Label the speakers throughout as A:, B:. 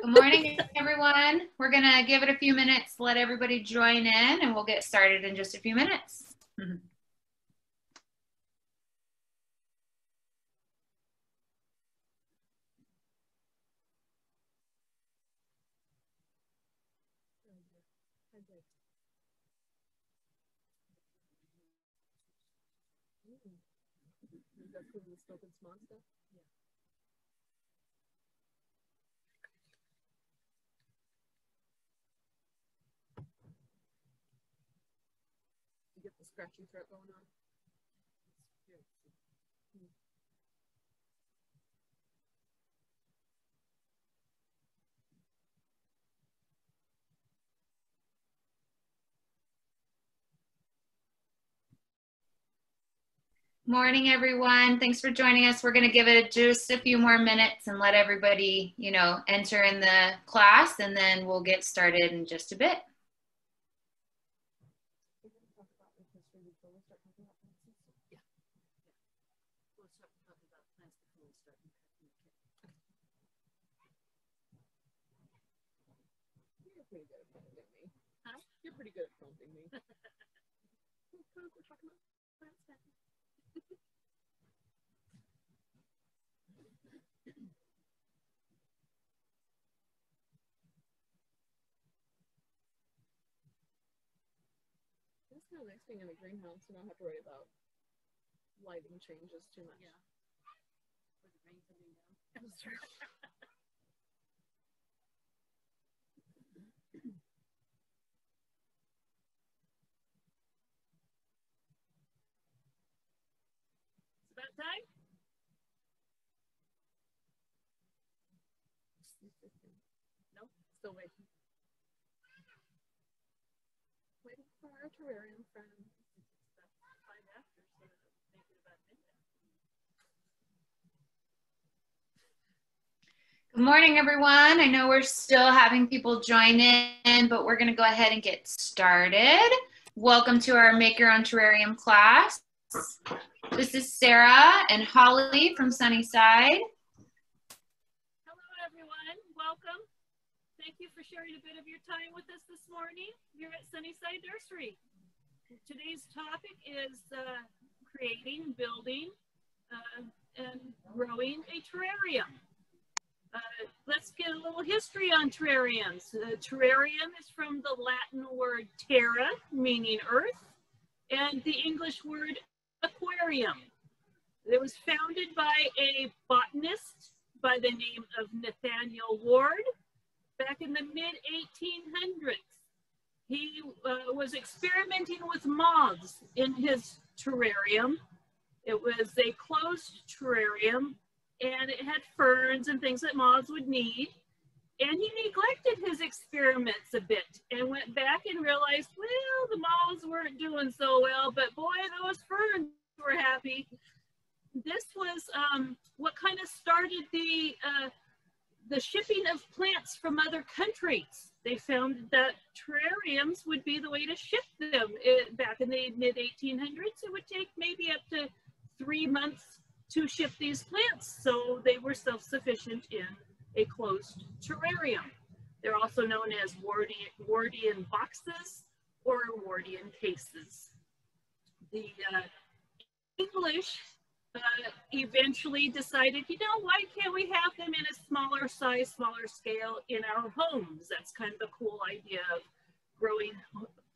A: Good morning, everyone. We're going to give it a few minutes, let everybody join in, and we'll get started in just a few minutes.
B: Get the scratchy throat going on.
A: Morning, everyone. Thanks for joining us. We're going to give it just a few more minutes and let everybody, enter in the class, and then we'll get started in just a bit.
B: You're pretty good at prompting me. We're talking about plants now. That's kind of nice being in a greenhouse. You don't have to worry about lighting changes too much. Yeah. Or the rain coming down. That's true. Time? No, still waiting. Waiting for our terrarium friend. It's about 5 after, so make it about midnight.
A: Good morning, everyone. I know we're still having people join in, but we're going to go ahead and get started. Welcome to our Make Your Own Terrarium class. This is Sarah and Holly from Sunnyside.
C: Hello, everyone. Welcome. Thank you for sharing a bit of your time with us this morning here at Sunnyside Nursery. Today's topic is creating, building, and growing a terrarium. Let's get a little history on terrariums. Terrarium is from the Latin word terra, meaning earth, and the English word aquarium. It was founded by a botanist by the name of Nathaniel Ward back in the mid-1800s. He was experimenting with moths in his terrarium. It was a closed terrarium, and it had ferns and things that moths would need. And he neglected his experiments a bit and went back and realized, well, the moths weren't doing so well, but boy, those ferns were happy. This was what kind of started the shipping of plants from other countries. They found that terrariums would be the way to ship them. Back in the mid-1800s, it would take maybe up to 3 months to ship these plants. So they were self-sufficient in a closed terrarium. They're also known as Wardian boxes or Wardian cases. The English eventually decided, why can't we have them in a smaller size, smaller scale in our homes? That's kind of a cool idea of growing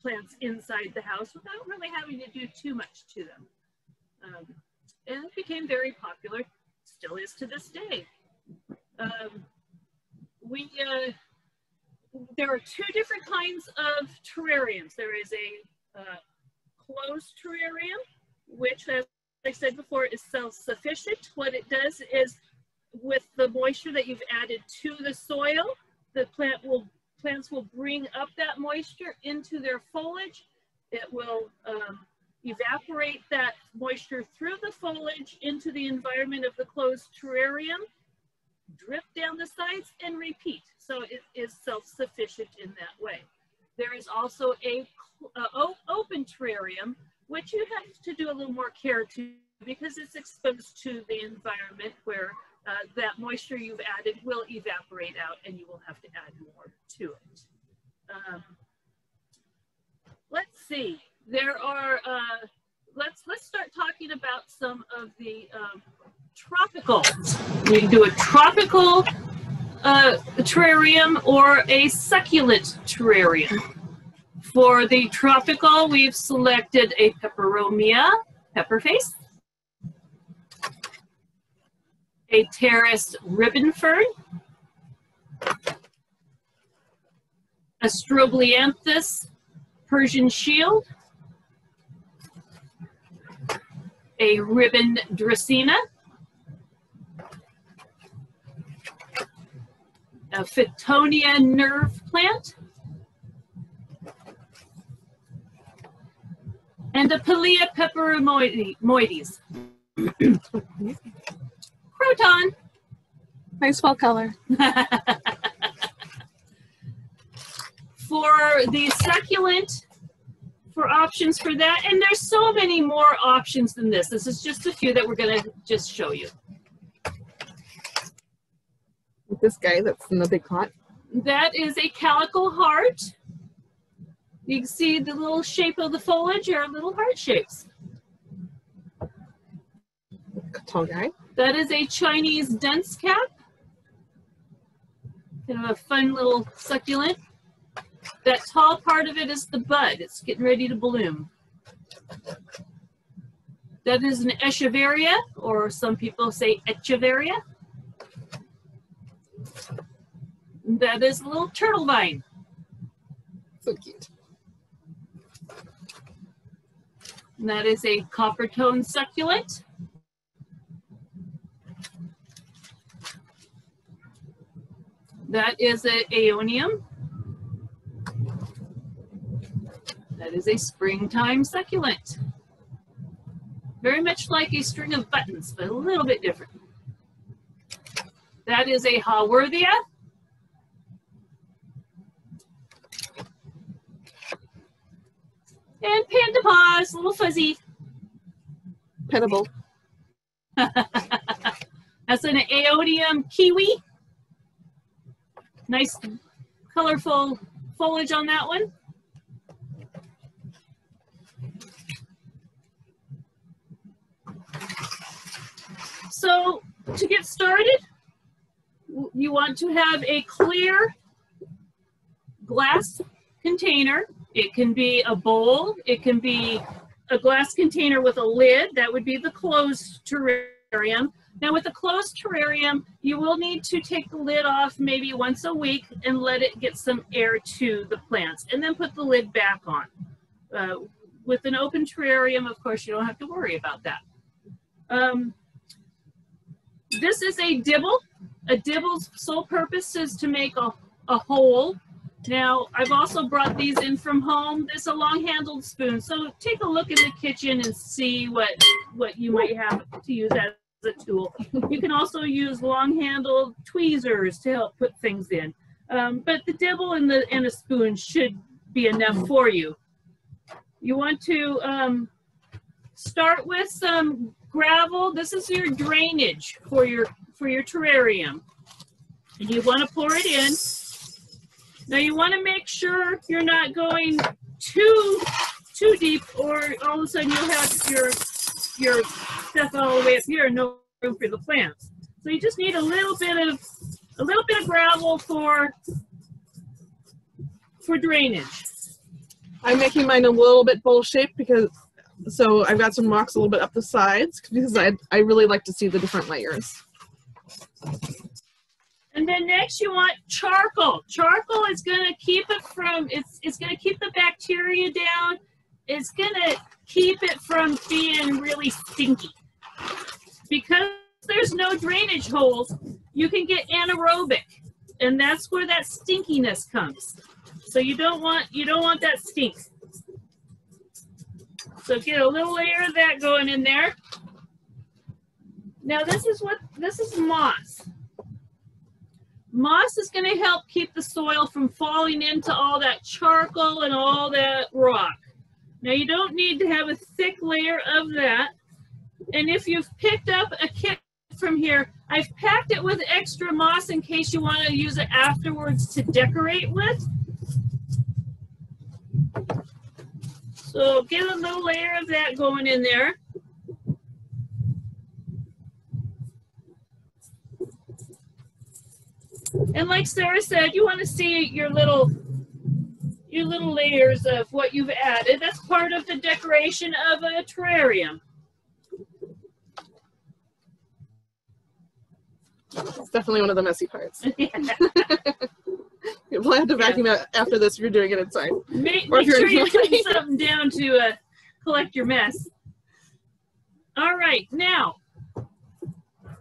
C: plants inside the house without really having to do too much to them. And it became very popular, still is to this day. There are 2 different kinds of terrariums. There is a closed terrarium, which, as I said before, is self-sufficient. What it does is, with the moisture that you've added to the soil, the plants will bring up that moisture into their foliage. It will evaporate that moisture through the foliage into the environment of the closed terrarium, drip down the sides, and repeat. So it is self-sufficient in that way. There is also a open terrarium, which you have to do a little more care to because it's exposed to the environment where that moisture you've added will evaporate out and you will have to add more to it. Let's see, there are, let's start talking about some of the tropicals. We can do a tropical terrarium or a succulent terrarium. For the tropical, we've selected a peperomia, pepper face, a Terrace ribbon fern, a Strobianthus Persian shield, a ribbon Dracaena, a Fittonia nerve plant, and a Pilea peperomoides. Croton.
B: Nice fall color.
C: For the succulent, for options for that, and there's so many more options than this. This is just a few that we're going to just show you.
B: This guy that's in the big pot.
C: That is a calico heart. You can see the little shape of the foliage are little heart shapes.
B: Tall guy.
C: That is a Chinese dense cap. Kind of a fun little succulent. That tall part of it is the bud. It's getting ready to bloom. That is an echeveria, or some people say echeveria. That is a little turtle vine.
B: So cute.
C: And that is a copper tone succulent. That is an aeonium. That is a springtime succulent. Very much like a string of buttons, but a little bit different. That is a Haworthia. And panda paws, a little fuzzy.
B: Petable.
C: That's an aeonium kiwi. Nice colorful foliage on that one. So to get started, you want to have a clear glass container. It can be a bowl, it can be a glass container with a lid. That would be the closed terrarium. Now with a closed terrarium, you will need to take the lid off maybe once a week and let it get some air to the plants, and then put the lid back on. With an open terrarium, of course, you don't have to worry about that. This is a dibble. A dibble's sole purpose is to make a hole. Now, I've also brought these in from home. This is a long-handled spoon, so take a look in the kitchen and see what you might have to use as a tool. You can also use long-handled tweezers to help put things in. But the dibble and a spoon should be enough for you. You want to start with some gravel. This is your drainage for your terrarium. And you want to pour it in. Now you want to make sure you're not going too deep, or all of a sudden you'll have your stuff all the way up here and no room for the plants. So you just need a little bit of gravel for drainage.
B: I'm making mine a little bit bowl shaped so I've got some rocks a little bit up the sides because I really like to see the different layers.
C: And then next you want charcoal. Charcoal is going to keep it from, it's going to keep the bacteria down. It's going to keep it from being really stinky. Because there's no drainage holes, you can get anaerobic. And that's where that stinkiness comes. So you don't want that stink. So get a little layer of that going in there. Now this is moss. Moss is going to help keep the soil from falling into all that charcoal and all that rock. Now you don't need to have a thick layer of that. And if you've picked up a kit from here. I've packed it with extra moss in case you want to use it afterwards to decorate with. So get a little layer of that going in there. And like Sarah said, you want to see your little layers of what you've added. That's part of the decoration of a terrarium.
B: It's definitely one of the messy parts. We'll have to vacuum out after this if you're doing it inside.
C: Make sure you're putting something down to collect your mess. All right, now,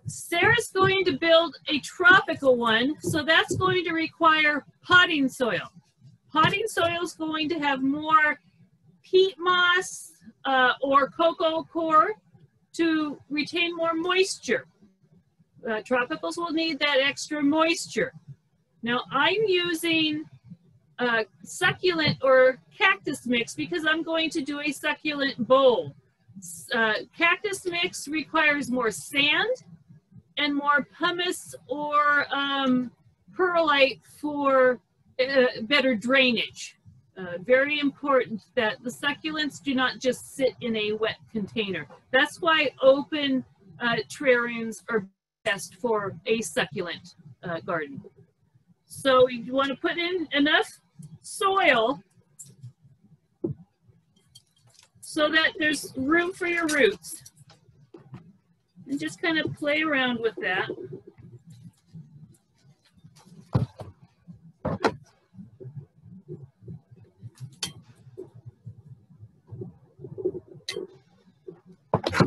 C: Sarah's going to build a tropical one, so that's going to require potting soil. Potting soil is going to have more peat moss or cocoa coir to retain more moisture. Tropicals will need that extra moisture. Now I'm using succulent or cactus mix because I'm going to do a succulent bowl. Cactus mix requires more sand and more pumice or perlite for better drainage. Very important that the succulents do not just sit in a wet container. That's why open terrariums are best for a succulent garden. So you want to put in enough soil so that there's room for your roots. And just kind of play around with that.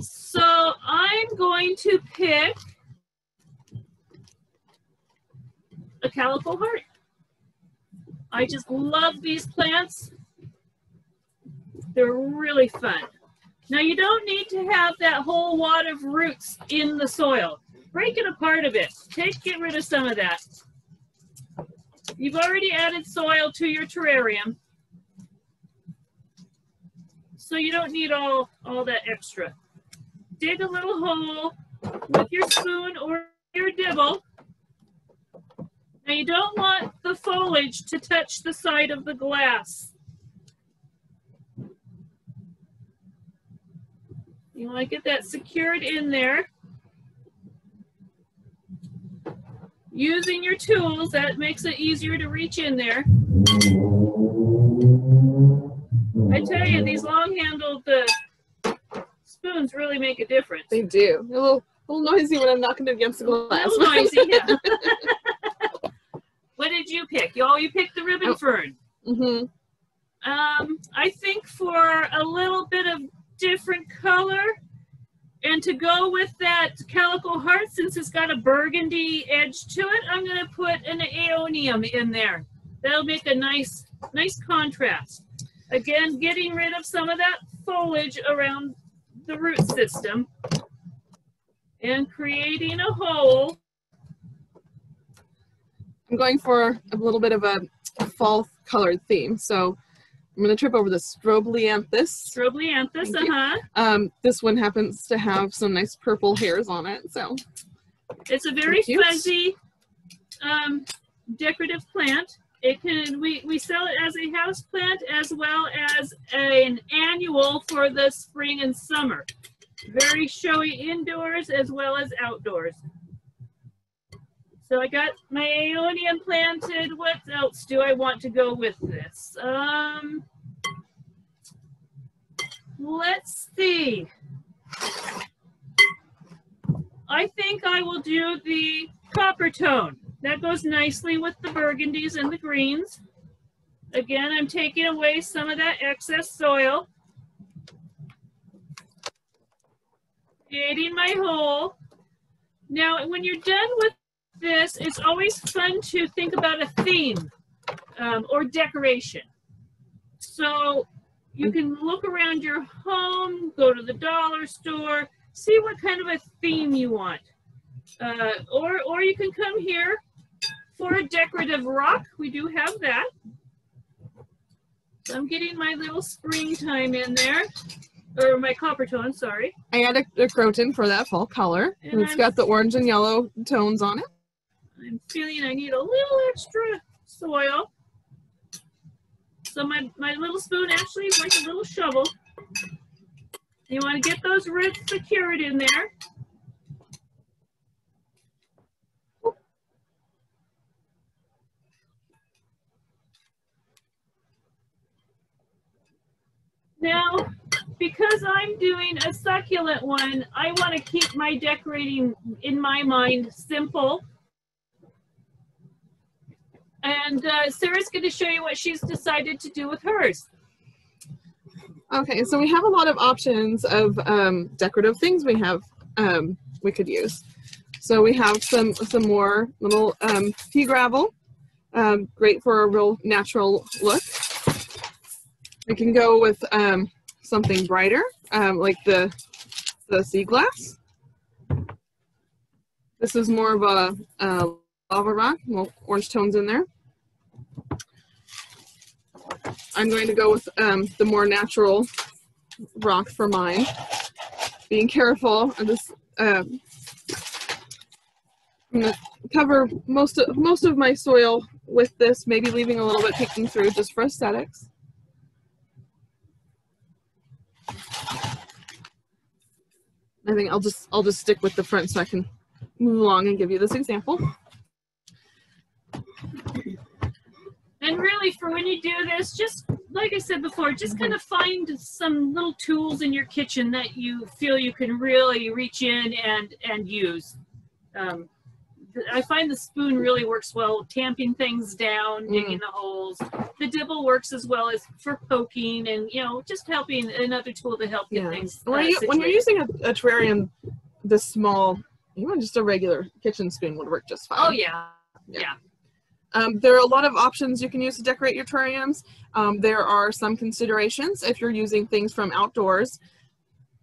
C: So I'm going to pick a calico heart. I just love these plants. They're really fun. Now you don't need to have that whole wad of roots in the soil. Break it apart a bit. Get rid of some of that. You've already added soil to your terrarium, so you don't need all that extra. Dig a little hole with your spoon or your dibble. Now you don't want the foliage to touch the side of the glass. You want to get that secured in there. Using your tools, that makes it easier to reach in there. I tell you, these long-handled spoons really make a difference.
B: They do. They're a little noisy when I'm knocking it against the glass.
C: A little noisy, yeah. What did you pick? You picked the ribbon fern.
B: Mm-hmm.
C: I think for a little bit of different color and to go with that calico heart, since it's got a burgundy edge to it, I'm going to put an aeonium in there. That'll make a nice contrast. Again, getting rid of some of that foliage around the root system and creating a hole.
B: I'm going for a little bit of a fall colored theme, so I'm going to trip over the Strobianthus.
C: Strobianthus,
B: this one happens to have some nice purple hairs on it, so.
C: It's a very fuzzy decorative plant. We sell it as a house plant as well as an annual for the spring and summer. Very showy indoors as well as outdoors. So I got my aeonium planted. What else do I want to go with this? Let's see. I think I will do the copper tone. That goes nicely with the burgundies and the greens. Again, I'm taking away some of that excess soil. Creating my hole. Now, when you're done with this, it's always fun to think about a theme or decoration. So you can look around your home, go to the dollar store, see what kind of a theme you want. Or you can come here for a decorative rock. We do have that. So I'm getting my little springtime in there. or my copper tone, sorry.
B: I added a croton for that fall color.
C: And
B: It's got the orange and yellow tones on it.
C: I'm feeling I need a little extra soil. So my little spoon actually is like a little shovel. You want to get those roots secured in there. Now, because I'm doing a succulent one, I want to keep my decorating, in my mind, simple. And Sarah's going to show you what she's decided to do with hers.
B: Okay, so we have a lot of options of decorative things we could use. So we have some more little pea gravel, great for a real natural look. We can go with something brighter, like the sea glass. This is more of a lava rock, little orange tones in there. I'm going to go with the more natural rock for mine. Being careful, I'm going to cover most of my soil with this, maybe leaving a little bit peeking through just for aesthetics. I think I'll just stick with the front so I can move along and give you this example.
C: And really, for when you do this, just like I said before, just kind of find some little tools in your kitchen that you feel you can really reach in and use. I find the spoon really works well, tamping things down, digging the holes. The dibble works as well as for poking and, you know, just helping, another tool to help get things
B: when you're using a terrarium this small, even just a regular kitchen spoon would work just fine.
C: Oh, yeah.
B: There are a lot of options you can use to decorate your terrariums. There are some considerations if you're using things from outdoors.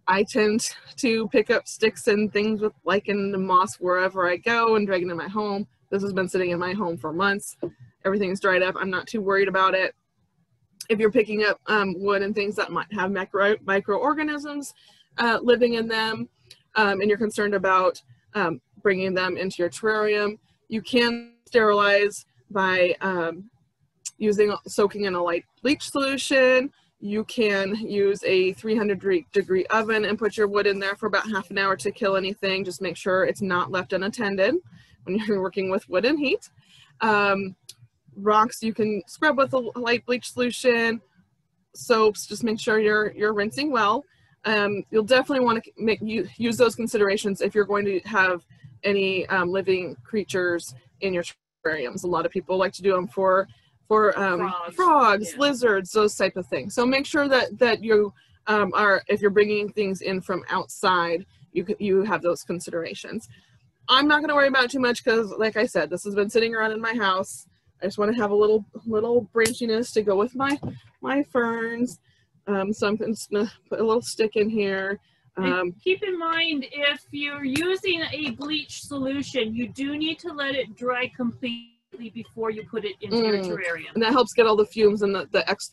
B: I tend to pick up sticks and things with lichen and moss wherever I go and drag it in my home. This has been sitting in my home for months. Everything's dried up. I'm not too worried about it. If you're picking up wood and things that might have microorganisms living in them, and you're concerned about bringing them into your terrarium, you can sterilize by soaking in a light bleach solution. You can use a 300-degree oven and put your wood in there for about half an hour to kill anything. Just make sure it's not left unattended when you're working with wood and heat. Rocks you can scrub with a light bleach solution. Soaps, just make sure you're rinsing well. You'll definitely want to use those considerations if you're going to have any living creatures in your terrariums. A lot of people like to do them for frogs, lizards, those type of things. So make sure that you if you're bringing things in from outside, you have those considerations. I'm not going to worry about it too much because, like I said, this has been sitting around in my house. I just want to have a little branchiness to go with my ferns. So I'm just going to put a little stick in here.
C: Keep in mind, if you're using a bleach solution, you do need to let it dry completely before you put it into your terrarium.
B: And that helps get all the fumes and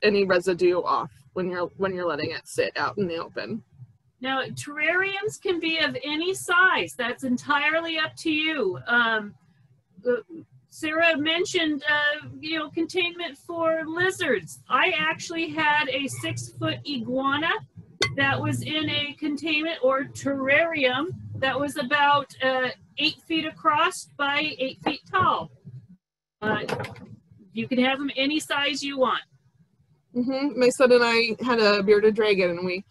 B: any residue off when you're letting it sit out in the open.
C: Now, terrariums can be of any size. That's entirely up to you. Sarah mentioned, containment for lizards. I actually had a 6-foot iguana that was in a containment or terrarium that was about 8 feet across by 8 feet tall. You can have them any size you want.
B: My son and I had a bearded dragon, and we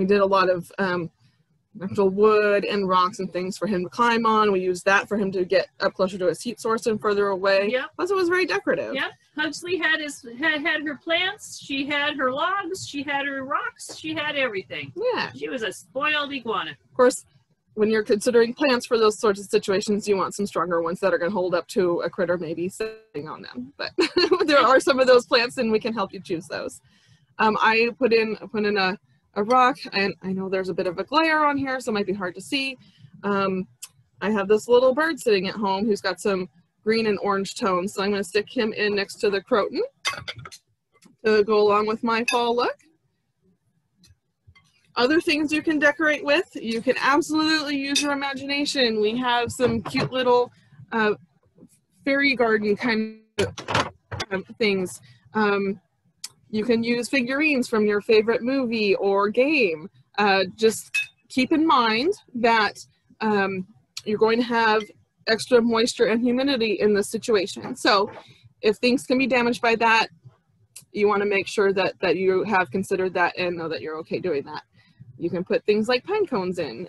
B: did a lot of actual wood and rocks and things for him to climb on. We used that for him to get up closer to his heat source and further away.
C: Yep.
B: Plus, it was very decorative.
C: Yep. Huxley had her plants. She had her logs. She had her rocks. She had everything.
B: Yeah.
C: She was a spoiled iguana.
B: Of course, when you're considering plants for those sorts of situations, you want some stronger ones that are going to hold up to a critter maybe sitting on them. But there are some of those plants, and we can help you choose those. I put in a rock, and I know there's a bit of a glare on here, so it might be hard to see. I have this little bird sitting at home who's got some green and orange tones, so I'm going to stick him in next to the croton to go along with my fall look. Other things you can decorate with, you can absolutely use your imagination. We have some cute little fairy garden kind of things. You can use figurines from your favorite movie or game. Just keep in mind that you're going to have extra moisture and humidity in this situation. So if things can be damaged by that, you want to make sure that you have considered that and know that you're okay doing that. You can put things like pine cones in.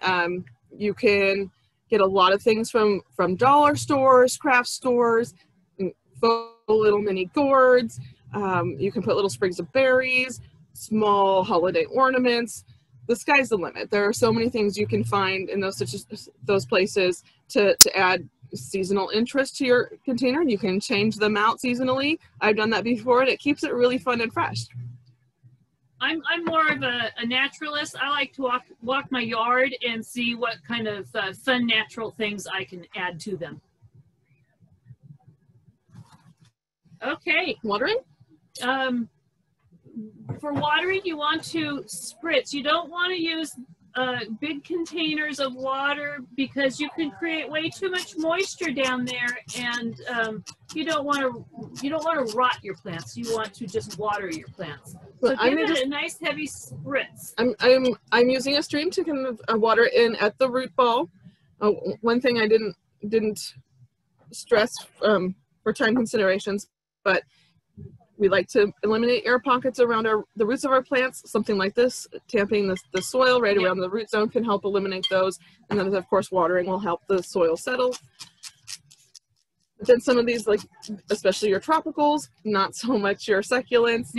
B: You can get a lot of things from dollar stores, craft stores, little mini gourds. You can put little sprigs of berries, small holiday ornaments. The sky's the limit. There are so many things you can find in those places to add seasonal interest to your container. You can change them out seasonally. I've done that before, and it keeps it really fun and fresh.
C: I'm more of a naturalist. I like to walk my yard and see what kind of fun natural things I can add to them. Okay.
B: Watering?
C: For watering, you want to spritz. You don't want to use big containers of water because you can create way too much moisture down there, and you don't want to rot your plants. You want to just water your plants. So give it a nice heavy spritz.
B: I'm using a stream to kind of water in at the root ball. One thing I didn't stress for time considerations, but we like to eliminate air pockets around the roots of our plants. Something like this, tamping the soil right around the root zone can help eliminate those. And then, of course, watering will help the soil settle. But then some of these, like especially your tropicals, not so much your succulents,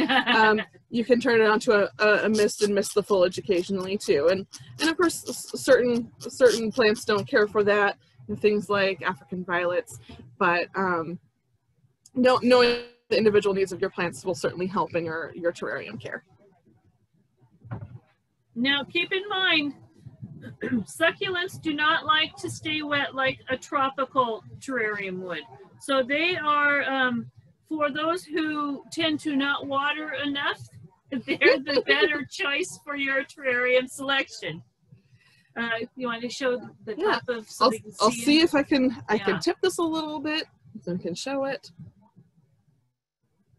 B: you can turn it onto a mist and mist the foliage occasionally too. And of course, certain plants don't care for that, and things like African violets. But knowing the individual needs of your plants will certainly help in your terrarium care.
C: Now keep in mind, succulents do not like to stay wet like a tropical terrarium would. So they are, for those who tend to not water enough, they're the better choice for your terrarium selection. You want to show the top of so they can see?
B: I'll see if I can tip this a little bit so I can show it.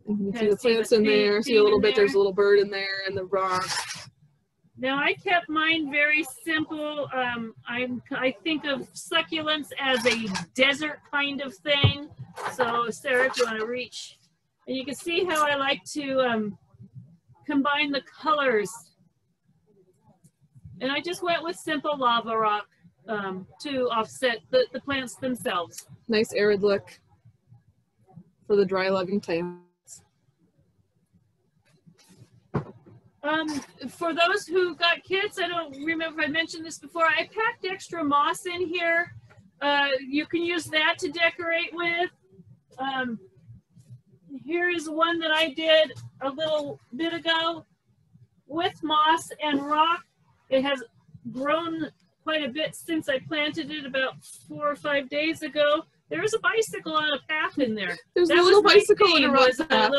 B: You can see the plants in there, see a little bit, there's a little bird in there and the rock.
C: Now I kept mine very simple. I think of succulents as a desert kind of thing. So Sarah, if you want to reach, and you can see how I like to combine the colors. And I just went with simple lava rock to offset the plants themselves.
B: Nice arid look for the dry loving plants.
C: For those who got kits, I don't remember if I mentioned this before, I packed extra moss in here. You can use that to decorate with. Here is one that I did a little bit ago with moss and rock. It has grown quite a bit since I planted it about 4 or 5 days ago. There was a bicycle on a path in there.
B: There's a little bicycle in a rock path.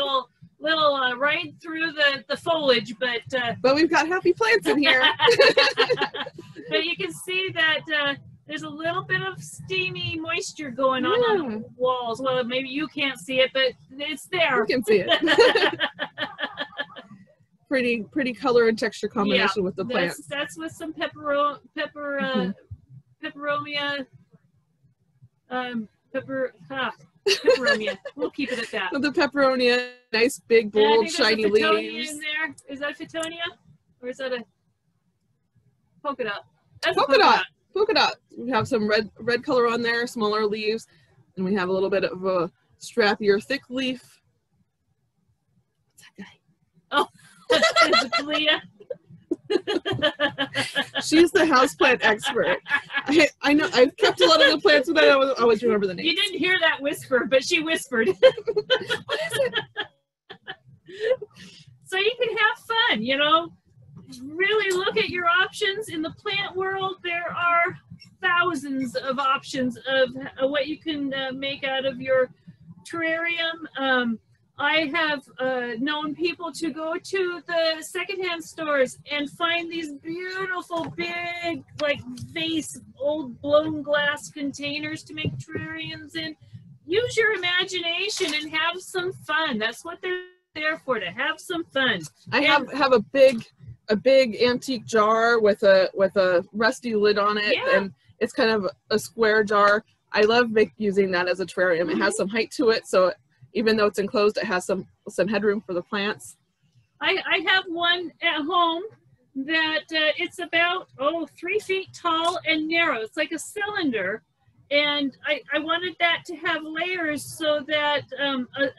C: Little ride through the foliage,
B: but we've got happy plants in here.
C: But you can see that there's a little bit of steamy moisture going on the walls. Well, maybe you can't see it, but it's there.
B: You can see it. Pretty color and texture combination with the plants.
C: That's with some peperomia. Peperomia. We'll keep it at that.
B: With the peperonia, nice big bold shiny leaves.
C: In there. Is that Fittonia? Or is that a polka dot? That's
B: polka dot. Polka dot. We have some red color on there, smaller leaves, and we have a little bit of a strappier thick leaf. What's that guy?
C: Oh, is it Kalia?
B: She's the houseplant expert. I know I've kept a lot of the plants, but I don't always remember the name.
C: You didn't hear that whisper, but she whispered.
B: What is it?
C: So you can have fun, you know. Really look at your options. In the plant world, there are thousands of options of what you can make out of your terrarium. I have known people to go to the secondhand stores and find these beautiful big, like vase, old blown glass containers to make terrariums in. Use your imagination and have some fun. That's what they're there for, to have some fun.
B: I have a big antique jar with a rusty lid on it,
C: Yeah.
B: and it's kind of a square jar. I love using that as a terrarium. It has some height to it, so even though it's enclosed, it has some headroom for the plants.
C: I have one at home that it's about 3 feet tall and narrow. It's like a cylinder, and I wanted that to have layers so that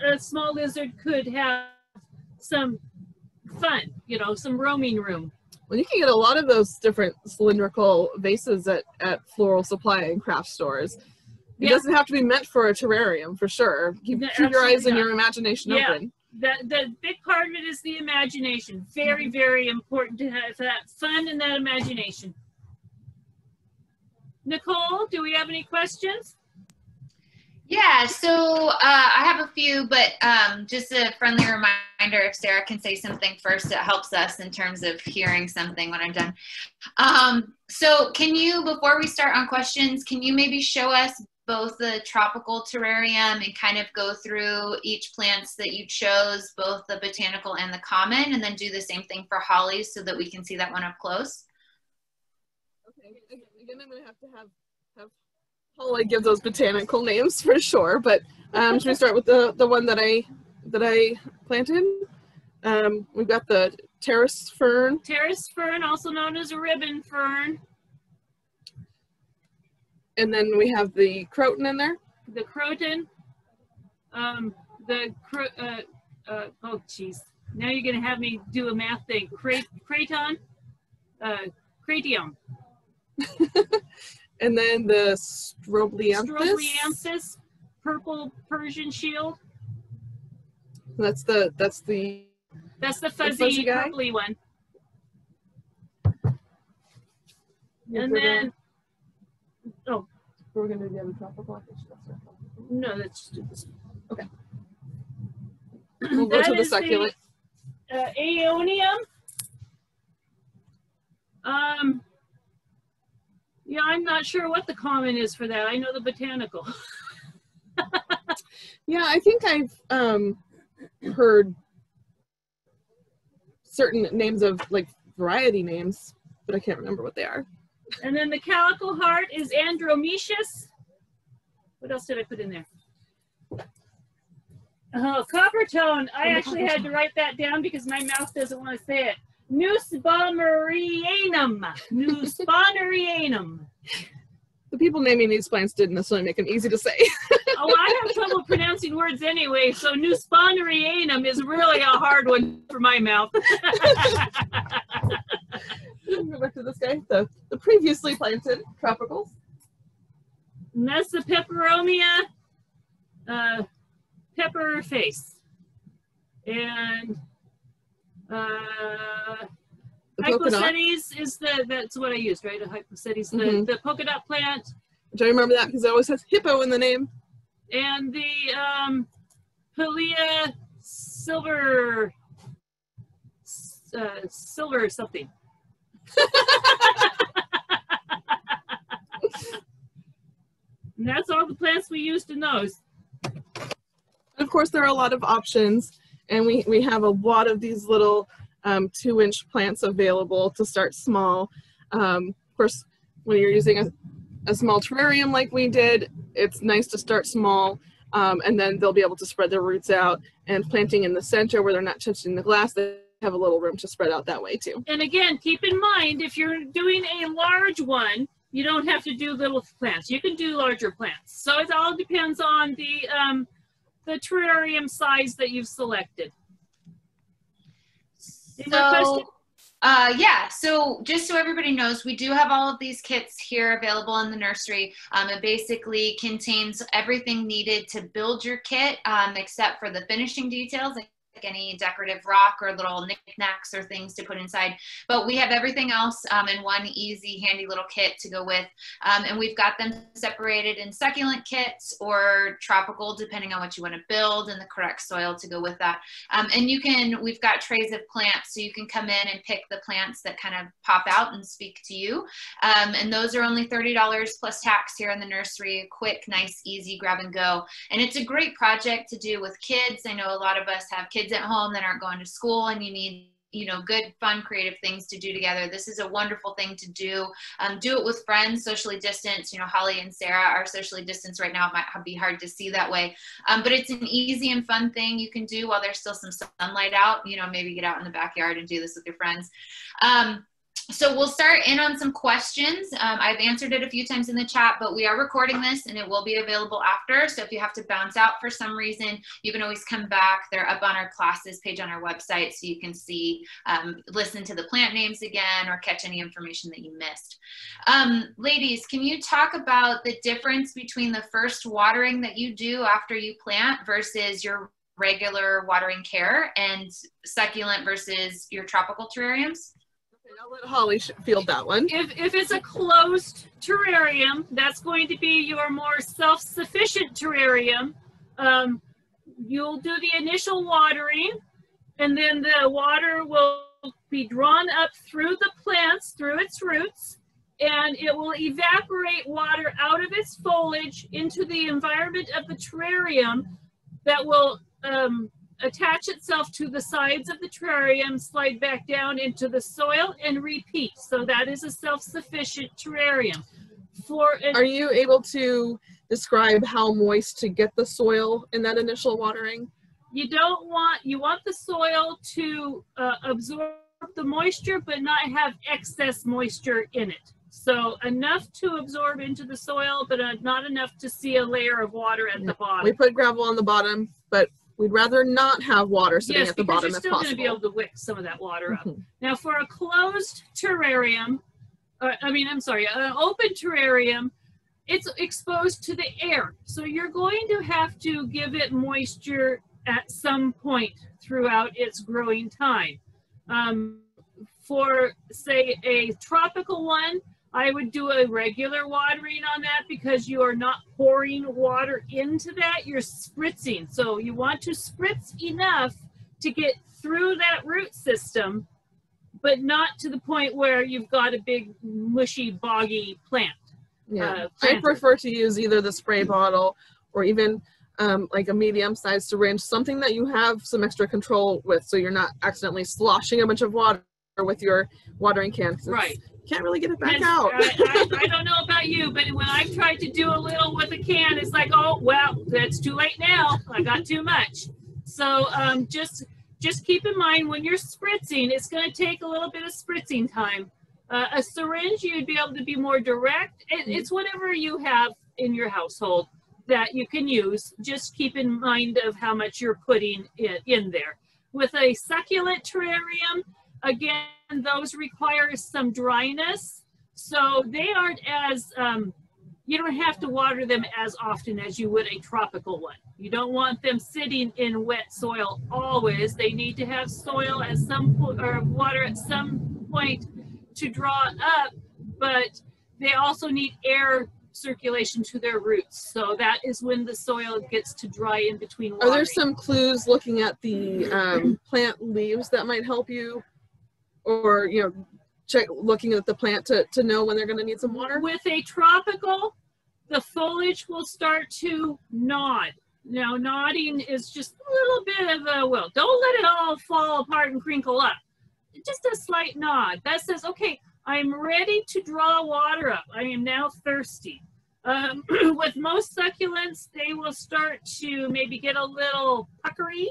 C: a small lizard could have some fun, you know, some roaming room.
B: Well, you can get a lot of those different cylindrical vases at floral supply and craft stores. It doesn't have to be meant for a terrarium, for sure. Keep your eyes and your imagination open.
C: The big part of it is the imagination. Very, very important to have that fun and that imagination. Nicole, do we have any questions?
A: Yeah, so I have a few, but just a friendly reminder, if Sarah can say something first, it helps us in terms of hearing something when I'm done. So can you, before we start on questions, can you maybe show us both the tropical terrarium and kind of go through each plants that you chose, both the botanical and the common, and then do the same thing for hollies so that we can see that one up close?
B: Okay, again, I'm going to have Holly give those botanical names for sure, but should we start with the one that I planted? We've got the Terrace Fern.
C: Terrace Fern, also known as a ribbon fern.
B: And then we have the Croton in there.
C: The Croton. Oh geez. Now you're going to have me do a math thing. Craton. Cratium.
B: And then the Strobianthus.
C: Strobianthus, purple Persian shield.
B: That's the
C: fuzzy purpley one. And then
B: we're gonna do the other tropical.
C: No, let's just do this.
B: Okay. We'll go to the succulent.
C: Aeonium. Yeah, I'm not sure what the common is for that. I know the botanical.
B: Yeah, I think I've heard certain names of like variety names, but I can't remember what they are.
C: And then the calico heart is Andromechius. What else did I put in there? Oh, copper tone. I actually had to write that down because my mouth doesn't want to say it. Nuspomerianum. Nuspomerianum.
B: The people naming these plants didn't necessarily make them easy to say.
C: Oh, I have trouble pronouncing words anyway, so Nuspomerianum is really a hard one for my mouth.
B: Go back to this guy, the previously planted tropicals.
C: And that's the Peperomia pepper face. And Hypocetes is that's what I used, right? A Hypocetes, the polka dot plant.
B: Which I remember that because it always has hippo in the name.
C: And the Pilea silver something. And that's all the plants we used in those.
B: And of course, there are a lot of options, and we have a lot of these little 2-inch plants available to start small. Of course, when you're using a small terrarium like we did, it's nice to start small, and then they'll be able to spread their roots out. And planting in the center where they're not touching the glass, they have a little room to spread out that way too.
C: And again, keep in mind, if you're doing a large one, you don't have to do little plants. You can do larger plants. So it all depends on the terrarium size that you've selected.
A: Yeah, so just so everybody knows, we do have all of these kits here available in the nursery. It basically contains everything needed to build your kit, except for the finishing details, like any decorative rock or little knickknacks or things to put inside. But we have everything else in one easy, handy little kit to go with. And we've got them separated in succulent kits or tropical, depending on what you want to build, and the correct soil to go with that. And we've got trays of plants, so you can come in and pick the plants that kind of pop out and speak to you. And those are only $30 plus tax here in the nursery. Quick, nice, easy grab and go. And it's a great project to do with kids. I know a lot of us have kids at home that aren't going to school, and you need, you know, good, fun, creative things to do together. This is a wonderful thing to do. Do it with friends, socially distanced. You know, Holly and Sarah are socially distanced right now. It might be hard to see that way. But it's an easy and fun thing you can do while there's still some sunlight out. You know, maybe get out in the backyard and do this with your friends. So we'll start in on some questions. I've answered it a few times in the chat, but we are recording this and it will be available after. So if you have to bounce out for some reason, you can always come back. They're up on our classes page on our website, so you can see, listen to the plant names again or catch any information that you missed. Ladies, can you talk about the difference between the first watering that you do after you plant versus your regular watering care, and succulent versus your tropical terrariums?
B: I'll let Holly field that one.
C: If it's a closed terrarium, that's going to be your more self-sufficient terrarium. You'll do the initial watering, and then the water will be drawn up through the plants, through its roots, and it will evaporate water out of its foliage into the environment of the terrarium that will attach itself to the sides of the terrarium, slide back down into the soil, and repeat. So that is a self-sufficient terrarium.
B: Are you able to describe how moist to get the soil in that initial watering?
C: You want the soil to absorb the moisture, but not have excess moisture in it. So enough to absorb into the soil, but not enough to see a layer of water at the bottom.
B: We put gravel on the bottom, but we'd rather not have water sitting at the bottom if possible.
C: Yes, because you're still going to be able to wick some of that water up. Now, for a closed terrarium, an open terrarium, it's exposed to the air. So you're going to have to give it moisture at some point throughout its growing time. For, say, a tropical one, I would do a regular watering on that, because you are not pouring water into that, you're spritzing. So you want to spritz enough to get through that root system, but not to the point where you've got a big mushy, boggy plant.
B: Yeah, I prefer to use either the spray bottle or even like a medium-sized syringe, something that you have some extra control with, so you're not accidentally sloshing a bunch of water with your watering can.
C: Right.
B: Can't really get it back out.
C: I don't know about you, but when I've tried to do a little with a can, it's like, oh, well, that's too late now. I got too much. So just keep in mind, when you're spritzing, it's going to take a little bit of spritzing time. A syringe, you'd be able to be more direct. It's whatever you have in your household that you can use. Just keep in mind of how much you're putting in there. With a succulent terrarium, again, those require some dryness, so they aren't as, you don't have to water them as often as you would a tropical one. You don't want them sitting in wet soil always. They need to have soil at some point, or water at some point to draw up, but they also need air circulation to their roots. So that is when the soil gets to dry in between watering.
B: Are there some clues looking at the plant leaves that might help you? Or, you know, looking at the plant to know when they're going to need some water?
C: With a tropical, the foliage will start to nod. Now, nodding is just a little bit of a, well, don't let it all fall apart and crinkle up. Just a slight nod. That says, okay, I'm ready to draw water up. I am now thirsty. With most succulents, they will start to maybe get a little puckery,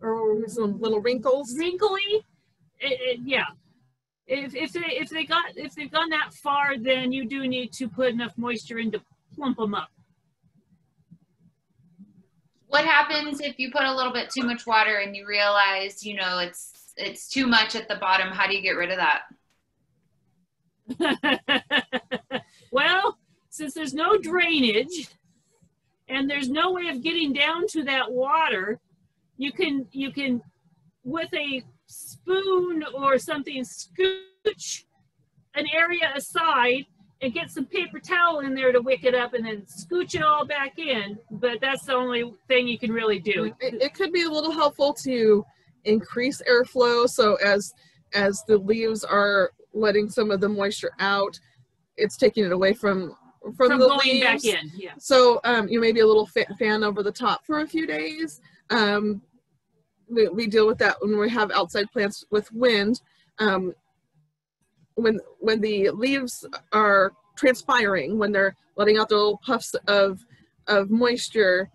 C: or
B: some little wrinkles.
C: Wrinkly. Yeah. If they've gone that far, then you do need to put enough moisture in to plump them up.
A: What happens if you put a little bit too much water and you realize, you know, it's too much at the bottom? How do you get rid of that?
C: Well, since there's no drainage and there's no way of getting down to that water, you can with a spoon or something, scooch an area aside and get some paper towel in there to wick it up and then scooch it all back in. But that's the only thing you can really do.
B: It could be a little helpful to increase airflow. So as the leaves are letting some of the moisture out, it's taking it away from the
C: going
B: leaves.
C: Back in, yeah.
B: So you maybe a little fan over the top for a few days. We deal with that when we have outside plants with wind. When the leaves are transpiring, when they're letting out the little puffs of moisture,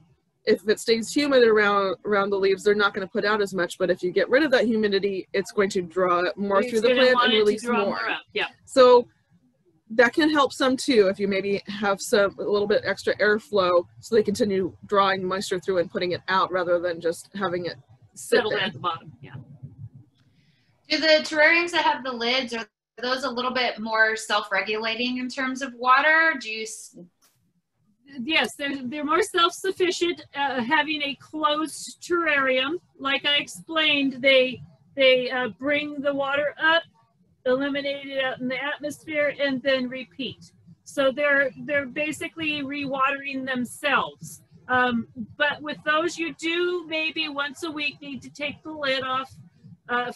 B: if it stays humid around the leaves, they're not going to put out as much. But if you get rid of that humidity, it's going to draw more through the plant and release more.
C: Yeah.
B: So that can help some too, if you maybe have a little bit extra airflow, so they continue drawing moisture through and putting it out rather than just having it
C: settle at the bottom. Yeah.
A: Do the terrariums that have the lids, are those a little bit more self-regulating in terms of water? Do you?
C: Yes, they're more self-sufficient. Having a closed terrarium, like I explained, they bring the water up, eliminate it out in the atmosphere, and then repeat. So they're basically rewatering themselves. But with those, you do maybe once a week need to take the lid off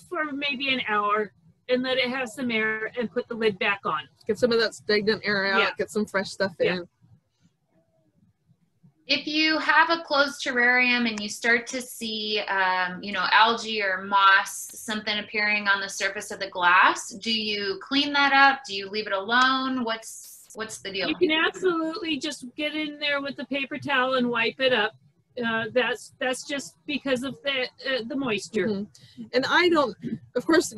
C: for maybe an hour and let it have some air and put the lid back on.
B: Get some of that stagnant air out,
C: Yeah.
B: Get some fresh stuff
C: Yeah.
B: in.
A: If you have a closed terrarium and you start to see, algae or moss, something appearing on the surface of the glass, do you clean that up? Do you leave it alone? What's the deal?
C: You can absolutely just get in there with the paper towel and wipe it up. That's just because of the moisture.
B: Mm-hmm. And I don't, of course,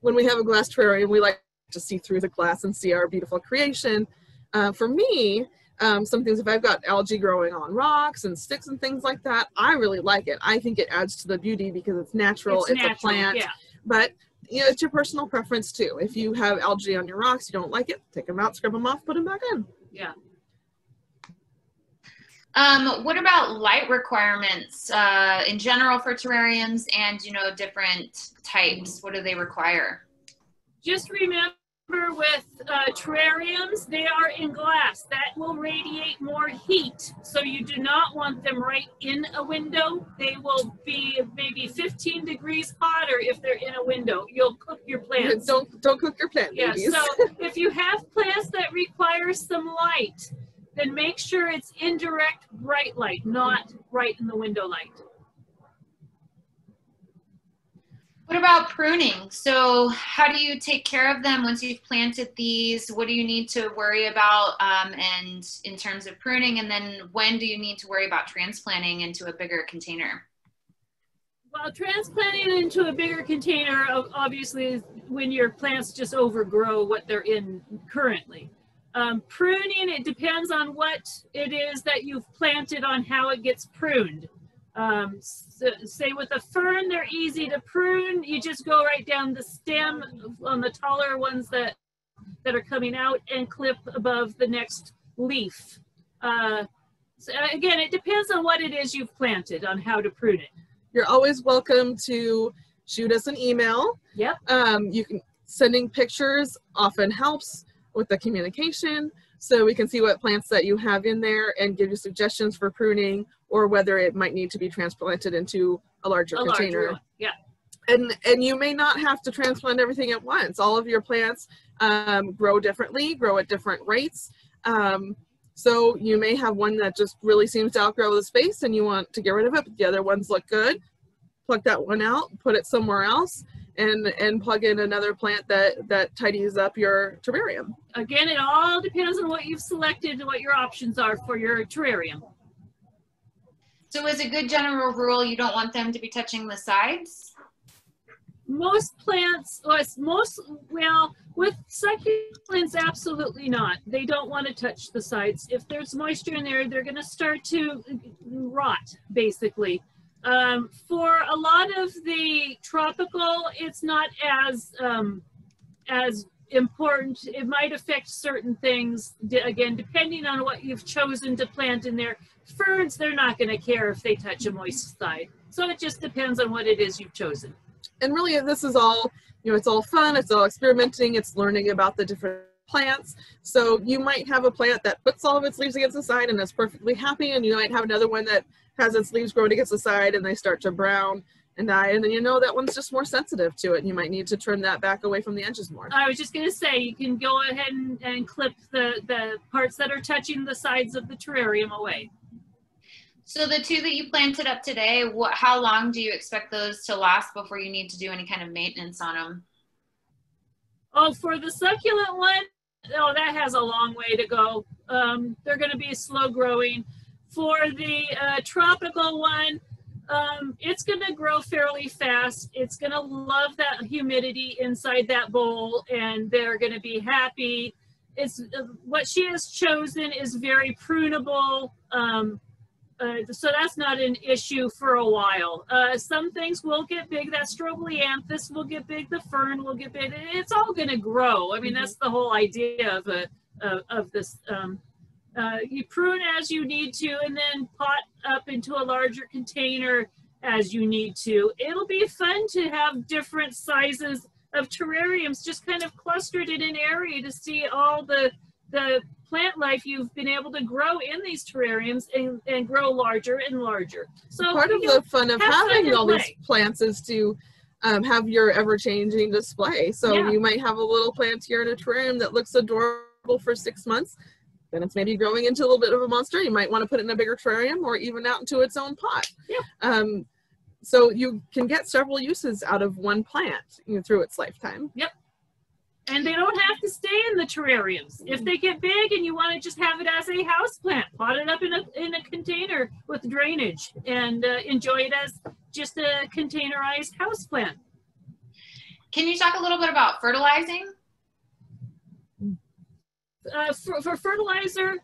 B: when we have a glass terrarium, we like to see through the glass and see our beautiful creation. For me, some things, if I've got algae growing on rocks and sticks and things like that, I really like it. I think it adds to the beauty because it's natural, it's a plant.
C: Yeah.
B: But it's your personal preference too. If you have algae on your rocks, you don't like it, take them out, scrub them off, put them back in.
C: Yeah.
A: What about light requirements in general for terrariums and, different types? What do they require?
C: Just remember with terrariums, they are in glass. That will radiate more heat. So you do not want them right in a window. They will be maybe 15 degrees hotter if they're in a window. You'll cook your plants.
B: Don't cook your plant,
C: yeah,
B: ladies.
C: So if you have plants that require some light, then make sure it's indirect bright light, not right in the window light.
A: What about pruning? So how do you take care of them once you've planted these? What do you need to worry about and in terms of pruning? And then when do you need to worry about transplanting into a bigger container?
C: Well, transplanting into a bigger container, obviously, is when your plants just overgrow what they're in currently. Pruning, it depends on what it is that you've planted on how it gets pruned. So, say with a fern, they're easy to prune. You just go right down the stem on the taller ones that are coming out and clip above the next leaf. So again, it depends on what it is you've planted on how to prune it.
B: You're always welcome to shoot us an email.
C: Yep.
B: Sending pictures often helps with the communication, so we can see what plants that you have in there and give you suggestions for pruning or whether it might need to be transplanted into a larger container.
C: One. Yeah.
B: And you may not have to transplant everything at once. All of your plants grow differently, grow at different rates. So you may have one that just really seems to outgrow the space and you want to get rid of it, but the other ones look good. Pluck that one out, put it somewhere else, and plug in another plant that tidies up your terrarium.
C: Again, it all depends on what you've selected and what your options are for your terrarium.
A: So as a good general rule, you don't want them to be touching the sides?
C: Most plants, with succulents, absolutely not. They don't want to touch the sides. If there's moisture in there, they're going to start to rot, basically. For a lot of the tropical, it's not as important. It might affect certain things, again, depending on what you've chosen to plant in there. Ferns, they're not going to care if they touch a moist side. So it just depends on what it is you've chosen.
B: And really, this is all, you know, it's all fun, it's all experimenting, it's learning about the different plants. So you might have a plant that puts all of its leaves against the side and is perfectly happy, and you might have another one that has its leaves growing against the side and they start to brown and die, and then you know that one's just more sensitive to it, and you might need to trim that back away from the edges more.
C: I was just going to say, you can go ahead and clip the parts that are touching the sides of the terrarium away.
A: So the two that you planted up today, how long do you expect those to last before you need to do any kind of maintenance on them?
C: Oh, for the succulent one, oh, that has a long way to go. They're going to be slow growing. For the tropical one, it's going to grow fairly fast. It's going to love that humidity inside that bowl, and they're going to be happy. It's what she has chosen is very prunable. So that's not an issue for a while. Some things will get big. That Strobianthus will get big. The fern will get big. It's all going to grow. I mean, that's the whole idea of this. You prune as you need to, and then pot up into a larger container as you need to. It'll be fun to have different sizes of terrariums just kind of clustered in an area to see all the plant life you've been able to grow in these terrariums and grow larger and larger. So
B: part of the fun of having all these plants is to have your ever-changing display. So you might have a little plant here in a terrarium that looks adorable for 6 months. Then it's maybe growing into a little bit of a monster. You might want to put it in a bigger terrarium or even out into its own pot.
C: Yeah.
B: So you can get several uses out of one plant, you know, through its lifetime.
C: Yep. And they don't have to stay in the terrariums. If they get big and you want to just have it as a house plant, pot it up in a container with drainage and enjoy it as just a containerized house plant.
A: Can you talk a little bit about fertilizing?
C: For fertilizer,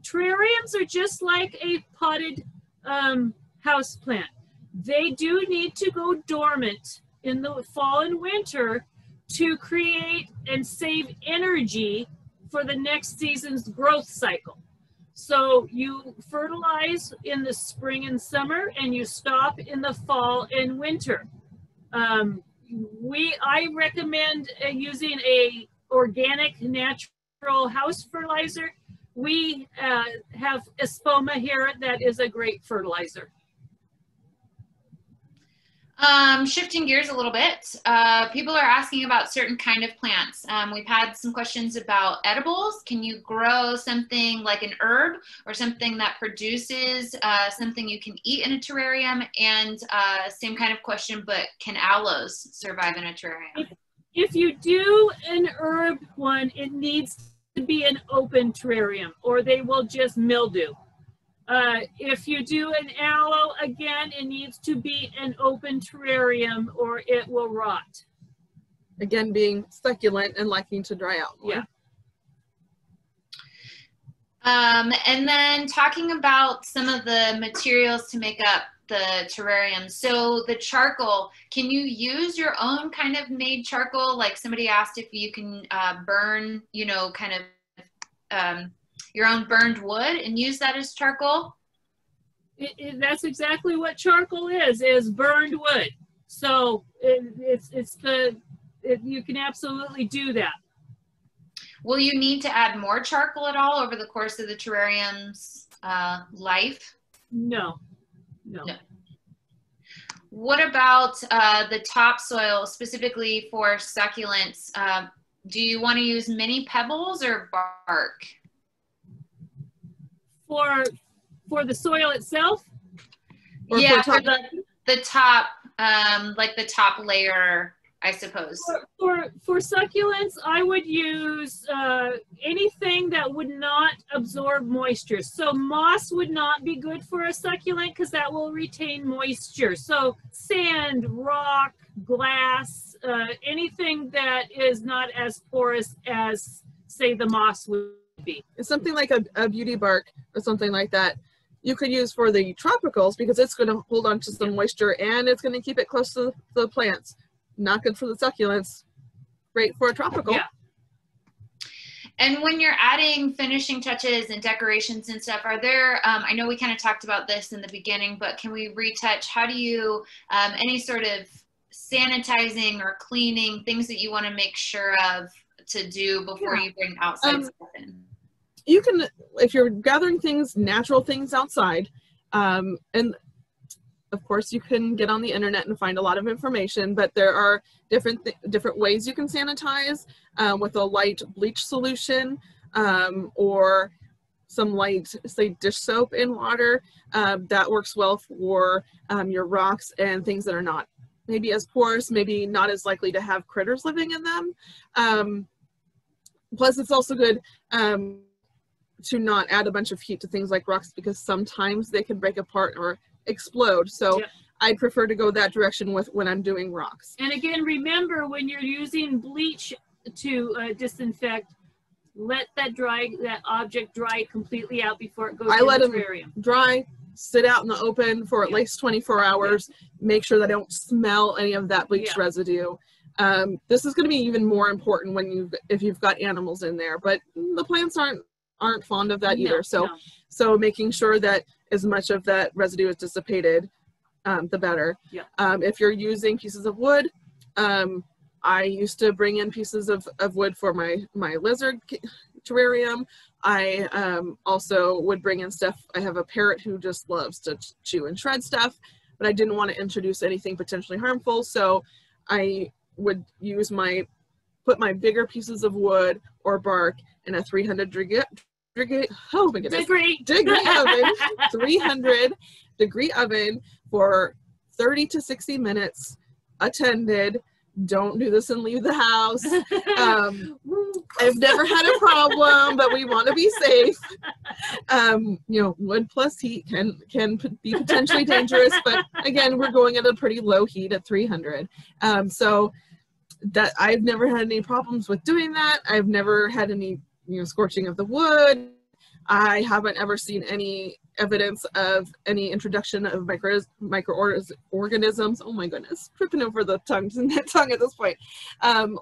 C: terrariums are just like a potted house plant. They do need to go dormant in the fall and winter to create and save energy for the next season's growth cycle. So you fertilize in the spring and summer, and you stop in the fall and winter. I recommend using a organic, natural house fertilizer. We have Espoma here that is a great fertilizer.
A: Shifting gears a little bit, people are asking about certain kind of plants. We've had some questions about edibles. Can you grow something like an herb or something that produces something you can eat in a terrarium? And same kind of question, but can aloes survive in a terrarium?
C: If you do an herb one, it needs to be an open terrarium or they will just mildew. If you do an aloe, again, it needs to be an open terrarium or it will rot.
B: Again, being succulent and liking to dry out more.
C: Yeah.
A: And then talking about some of the materials to make up the terrarium. So the charcoal, can you use your own kind of made charcoal? Like somebody asked if you can burn, you know, kind of your own burned wood and use that as charcoal?
C: That's exactly what charcoal is burned wood. So you can absolutely do that.
A: Will you need to add more charcoal at all over the course of the terrarium's life?
C: No.
A: What about the topsoil, specifically for succulents? Do you want to use mini pebbles or bark?
C: For the soil itself?
A: Or yeah, for the top, like the top layer, I suppose.
C: For succulents, I would use anything that would not absorb moisture. So moss would not be good for a succulent because that will retain moisture. So sand, rock, glass, anything that is not as porous as, say, the moss would be.
B: It's something like a beauty bark or something like that. You could use for the tropicals because it's going to hold on to some moisture and it's going to keep it close to the plants. Not good for the succulents. Great for a tropical.
A: Yeah. And when you're adding finishing touches and decorations and stuff, are there, I know we kind of talked about this in the beginning, but can we retouch, how do you, any sort of sanitizing or cleaning, things that you want to make sure of to do before you bring outside stuff in?
B: You can, if you're gathering things, natural things outside, and of course you can get on the internet and find a lot of information, but there are different ways you can sanitize with a light bleach solution or some light, say, dish soap in water. That works well for your rocks and things that are not maybe as porous, maybe not as likely to have critters living in them. Plus, it's also good to not add a bunch of heat to things like rocks, because sometimes they can break apart or explode. So I prefer to go that direction with when I'm doing rocks.
C: And again, remember, when you're using bleach to disinfect, let that object dry completely out before it goes in the terrarium.
B: Dry, sit out in the open for at least 24 hours. Make sure that I don't smell any of that bleach residue. This is going to be even more important when if you've got animals in there, but the plants aren't fond of that either. So making sure that as much of that residue is dissipated, the better. If you're using pieces of wood, I used to bring in pieces of wood for my lizard terrarium. I also would bring in stuff. I have a parrot who just loves to chew and shred stuff, but I didn't want to introduce anything potentially harmful, so I would use put my bigger pieces of wood or bark in a 300 degree oven, 300 degree oven for 30 to 60 minutes, attended. Don't do this and leave the house. I've never had a problem, but we want to be safe. You know, wood plus heat can be potentially dangerous, but again, we're going at a pretty low heat at 300. So that I've never had any problems with doing that. I've never had any, scorching of the wood. I haven't ever seen any evidence of any introduction of microorganisms. Oh my goodness, tripping over the tongue at this point.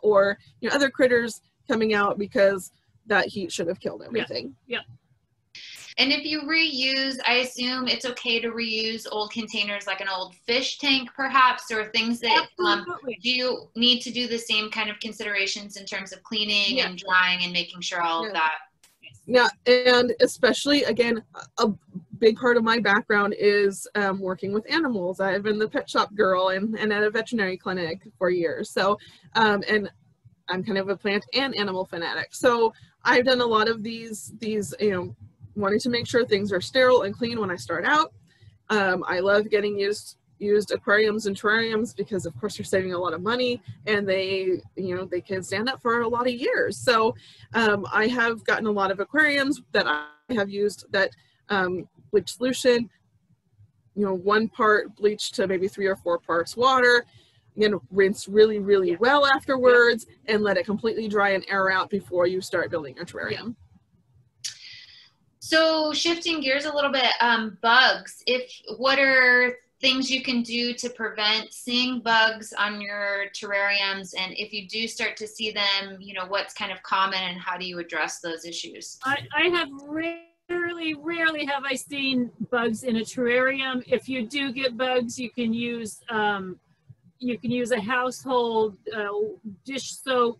B: Or other critters coming out, because that heat should have killed everything.
A: And if you reuse, I assume it's okay to reuse old containers, like an old fish tank perhaps, or things that do you need to do the same kind of considerations in terms of cleaning and drying and making sure all of that?
B: Yeah, and especially, again, a big part of my background is working with animals. I've been the pet shop girl and at a veterinary clinic for years. So, and I'm kind of a plant and animal fanatic. So I've done a lot of these wanting to make sure things are sterile and clean when I start out. I love getting used aquariums and terrariums, because of course you're saving a lot of money, and they can stand up for a lot of years. So I have gotten a lot of aquariums that I have used that bleach solution, 1 part bleach to maybe 3 or 4 parts water. Rinse really well afterwards, and let it completely dry and air out before you start building your terrarium.
A: So shifting gears a little bit, bugs, what are things you can do to prevent seeing bugs on your terrariums? And if you do start to see them, what's kind of common, and how do you address those issues?
C: I have rarely have I seen bugs in a terrarium. If you do get bugs, you can use a household dish soap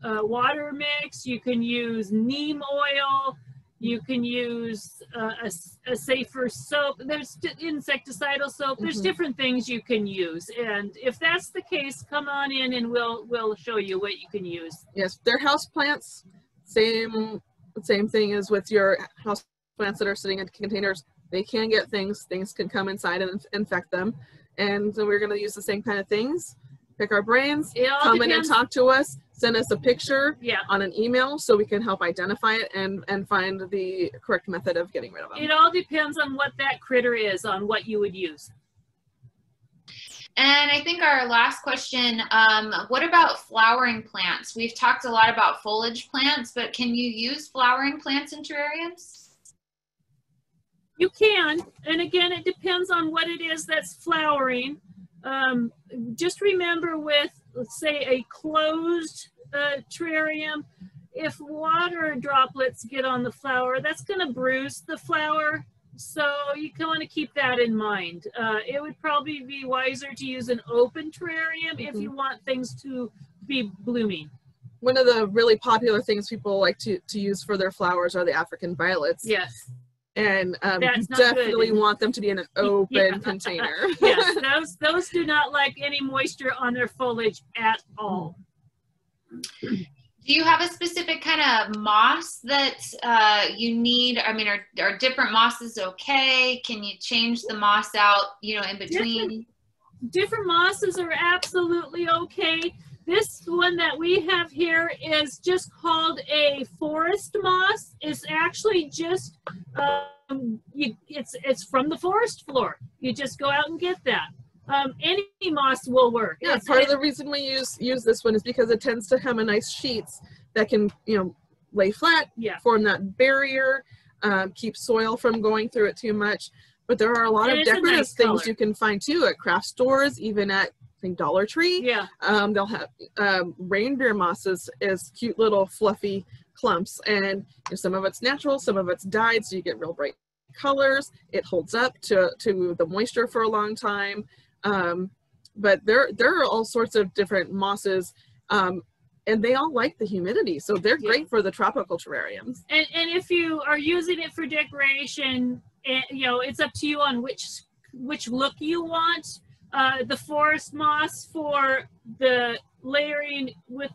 C: water mix. You can use neem oil. You can use a safer soap. There's insecticidal soap. There's different things you can use. And if that's the case, come on in and we'll show you what you can use.
B: Yes, they're house plants. Same thing as with your house plants that are sitting in containers. They can get things. Things can come inside and infect them. And so we're going to use the same kind of things. Pick our brains, come in and talk to us, send us a picture on an email so we can help identify it and find the correct method of getting rid of them.
C: It all depends on what that critter is, on what you would use.
A: And I think our last question, what about flowering plants? We've talked a lot about foliage plants, but can you use flowering plants in terrariums?
C: You can, and again, it depends on what it is that's flowering. Just remember with, let's say, a closed terrarium, if water droplets get on the flower, that's going to bruise the flower. So you can want to keep that in mind. It would probably be wiser to use an open terrarium if you want things to be blooming.
B: One of the really popular things people like to use for their flowers are the African violets.
C: Yes.
B: And you definitely want them to be in an open container.
C: Yes, those do not like any moisture on their foliage at all.
A: Do you have a specific kind of moss that you need? I mean, are different mosses okay? Can you change the moss out, you know, in between?
C: Different mosses are absolutely okay. This one that we have here is just called a forest moss. It's actually just, it's from the forest floor. You just go out and get that. Any moss will work.
B: Yeah, part of the reason we use this one is because it tends to have a nice sheets that can, you know, lay flat, form that barrier, keep soil from going through it too much. But there are a lot of decorative things you can find too at craft stores, even at, I think, Dollar Tree.
C: Yeah.
B: They'll have reindeer mosses as cute little fluffy clumps, and you know, some of it's natural, some of it's dyed, so you get real bright colors. It holds up to the moisture for a long time. But there are all sorts of different mosses, and they all like the humidity, so they're great for the tropical terrariums.
C: And if you are using it for decoration, you know, it's up to you on which look you want. The forest moss for the layering with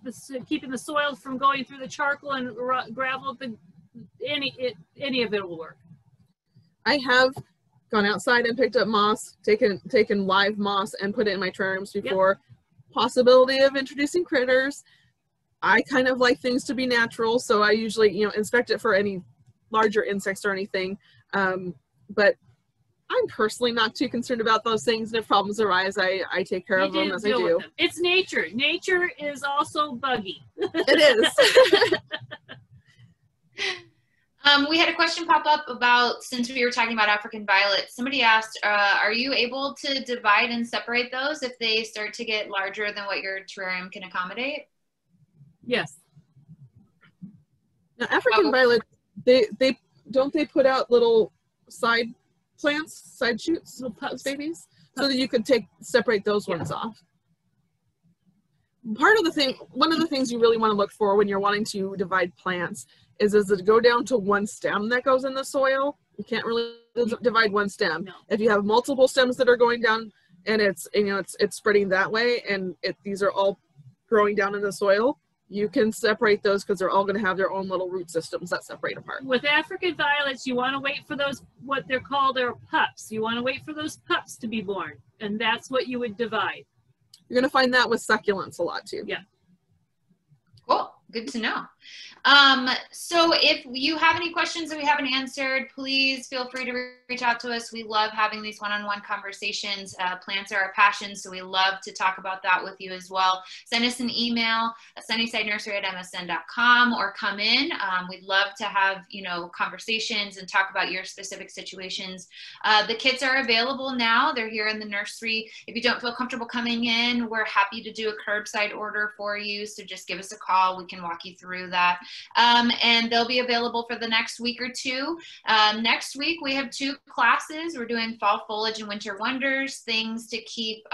C: keeping the soil from going through the charcoal and gravel. Any of it will work.
B: I have gone outside and picked up moss, taken live moss and put it in my terrariums before. Possibility of introducing critters. I kind of like things to be natural, so I usually, you know, inspect it for any larger insects or anything. But I'm personally not too concerned about those things, and if problems arise, I take care of them as I do.
C: It's nature. Nature is also buggy.
B: It is.
A: We had a question pop up about, since we were talking about African violets, somebody asked, are you able to divide and separate those if they start to get larger than what your terrarium can accommodate?
C: Yes.
B: Now, African violets, they put out little side plants, side shoots, little pups, babies, so that you could separate those ones off. One of the things you really want to look for when you're wanting to divide plants is it go down to one stem that goes in the soil. You can't really divide one stem.
C: No.
B: If you have multiple stems that are going down and it's spreading that way, and these are all growing down in the soil, you can separate those because they're all going to have their own little root systems that separate apart.
C: With African violets, you want to wait for those, what they're called, are pups. You want to wait for those pups to be born, and that's what you would divide.
B: You're going to find that with succulents a lot too.
C: Yeah.
A: Cool. Good to know. So if you have any questions that we haven't answered, please feel free to reach out to us. We love having these one-on-one conversations. Plants are our passion, so we love to talk about that with you as well. Send us an email at sunnysidenursery@msn.com, or come in. We'd love to have, you know, conversations and talk about your specific situations. The kits are available now. They're here in the nursery. If you don't feel comfortable coming in, we're happy to do a curbside order for you. So just give us a call. We can walk you through that. And they'll be available for the next week or two. Next week, we have 2 classes. We're doing fall foliage and winter wonders, things to keep,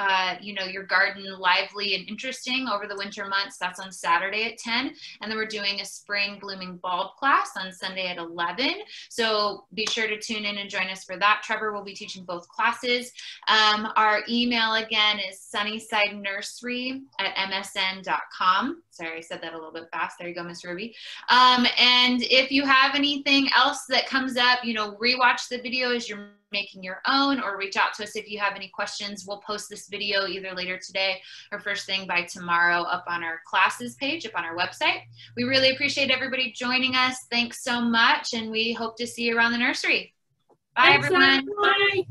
A: you know, your garden lively and interesting over the winter months. That's on Saturday at 10. And then we're doing a spring blooming bulb class on Sunday at 11. So be sure to tune in and join us for that. Trevor will be teaching both classes. Our email again is sunnysidenursery@msn.com. Sorry, I said that a little bit fast. There you go, Miss Ruby. And if you have anything else that comes up, you know, rewatch the video as you're making your own, or reach out to us if you have any questions. We'll post this video either later today or first thing by tomorrow up on our classes page, up on our website. We really appreciate everybody joining us. Thanks so much, and we hope to see you around the nursery. Bye, everyone.
C: Bye.